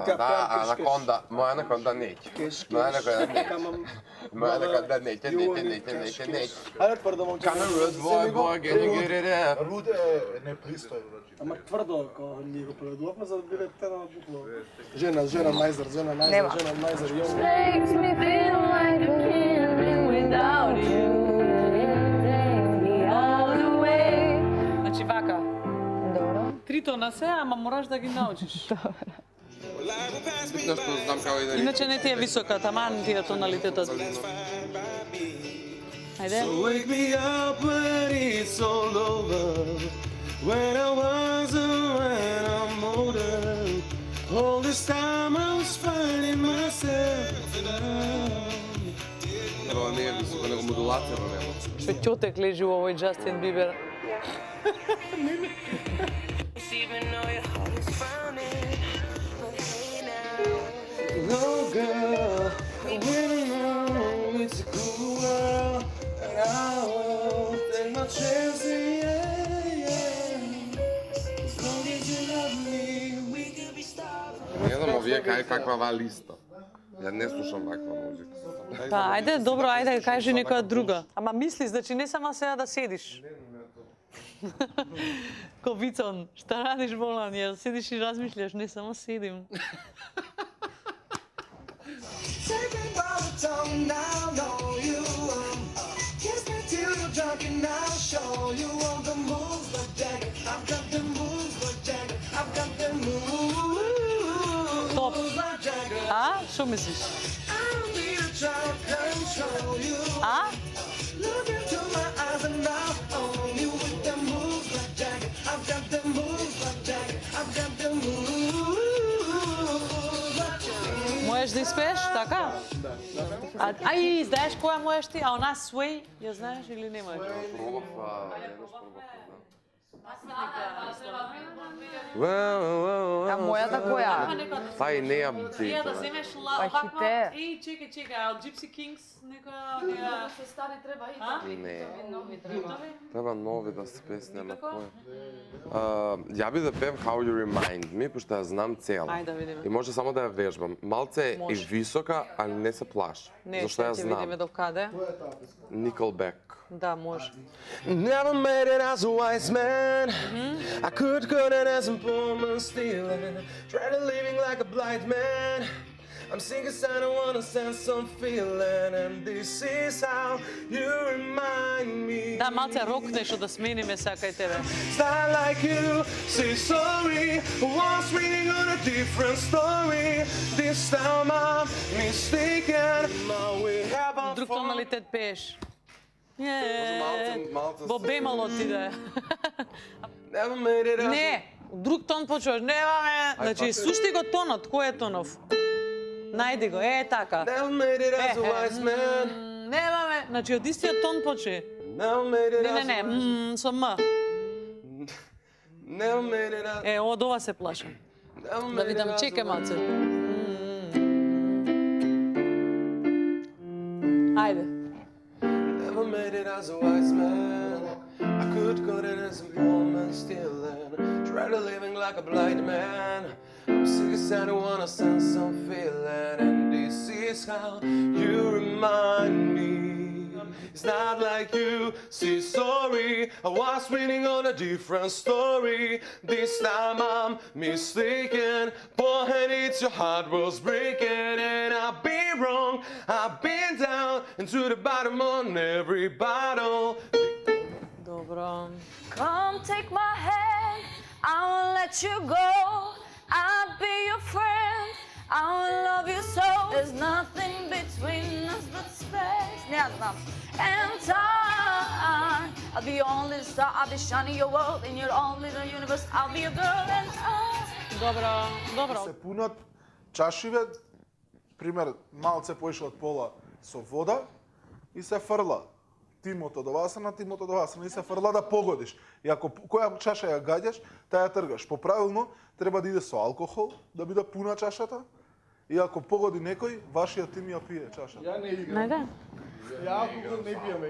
Da, anakonda, moja anakonda neće. Moja anakonda neće. Moja anakonda neće. Ajde tvrdo momče. Руд е непристојно. Ама тврдо, ако ни го преведувавме за да биде тема букло. Жена Найзер, Makes me feel like I can't live without you. Take me all the way. Значи вака, Добро. 3 тона се, ама мораш да ги научиш. Nešto znam kao i da Иначе не ти е висока, таман ти е тоналитетот. Ајде. Wake me up when it's all over. When I was when I'm older. All this time I was finding myself. Ovo nije visoko, nego modulacija nema. Што ќотек лежи у овој Джастин Бибер. No girl, when I know it's a cool world, and I will take my chances, yeah. As long as you love me, we could be stars. Ne znam ovije kakva va lista. Ja ne slušam takva muzika. Па, ајде, добро, ајде, кажи некоја друга. Ама мислиш, значи не сама сега да седиш. Ко Вицон, шта радиш болан? Ја седиш и размишљаш, не само седим. Take me by the tongue, now know you. Kiss me till you're drunk and I'll show you all the moves like Jagger. I've got the moves like Jagger. I've got the moves Топ. like Jagger. А? Што мислиш? I don't need to try to control you. А? Look into my eyes and I'll own you with the moves like Jagger. I've got the moves like Jagger. I've got the moves like Jagger. Можеш да испееш, така? Ај, знаеш која можеш ти? А она Sway, ја знаеш или не можеш? Probав, jedno probав. А мојата која? Па и неја Ја битна. да земеш Па вака. хите. Еј, чекај, од Gypsy Kings некоја онија Се стари треба и Не. нови треба. Треба нови да се песне на Како? кој. Ја би да пеем How You Remind Me, пошто ја знам цела. Ајде да видиме. И може само да ја вежбам. Малце е и Може. висока, али не се плаши. Не, Зашто ја ќе видиме знам. до каде. Nickelback. Да, може. Never made it as a wise man. I could go down as a poor man stealing. Try to living like a blind man. I'm sinking, I don't wanna sense some feeling. And this is how you remind me. Да, малце рок нешто да смениме сега кај тебе. Start like you, say sorry. Was reading on a different story. This time I'm mistaken. Now we have a Друг тоналитет пееш. Малце Во бемол отиде. Never made it as Не, друг тон почуваш. Немаме. Значи, сушти го тонот. Кој е тонов? Најди го, така. Never made it as a wise man. Немаме. Значи, од истиот тон почи. Never made it as Не, со М. Never made it as Од ова се плашам. Never Да made it видам, as чекај a малце. Ајде. Never made it as a wise man. I could go there as a poor man stealing. Try to living like a blind man. I'm sick as I don't wanna sense some feeling. And this is how you remind me. It's not like you say sorry. I was reading on a different story. This time I'm mistaken. Boy, and it's your heart was breaking. And I've been wrong. I've been down into the bottom on every bottle. Добро. Come take my hand, I won't let you go. I'll be your friend, I will love you so. There's nothing between us but space. Не ја знам. And time, I'll be your only star, I'll be shining your world. In your own little universe, I'll be your girl and Добро, добро. се пунат чашиве, пример, малце поише од пола со вода и се фрла. Тимото до васана и се фрла да погодиш. И ако која чаша ја гаѓаш, таа ја тргаш. Поправилно треба да иде со алкохол, да биде пуна чашата. И ако погоди некој, вашиот тим ја пие чашата. Ja ne igram. Најде. Ja alkohol ne pijem.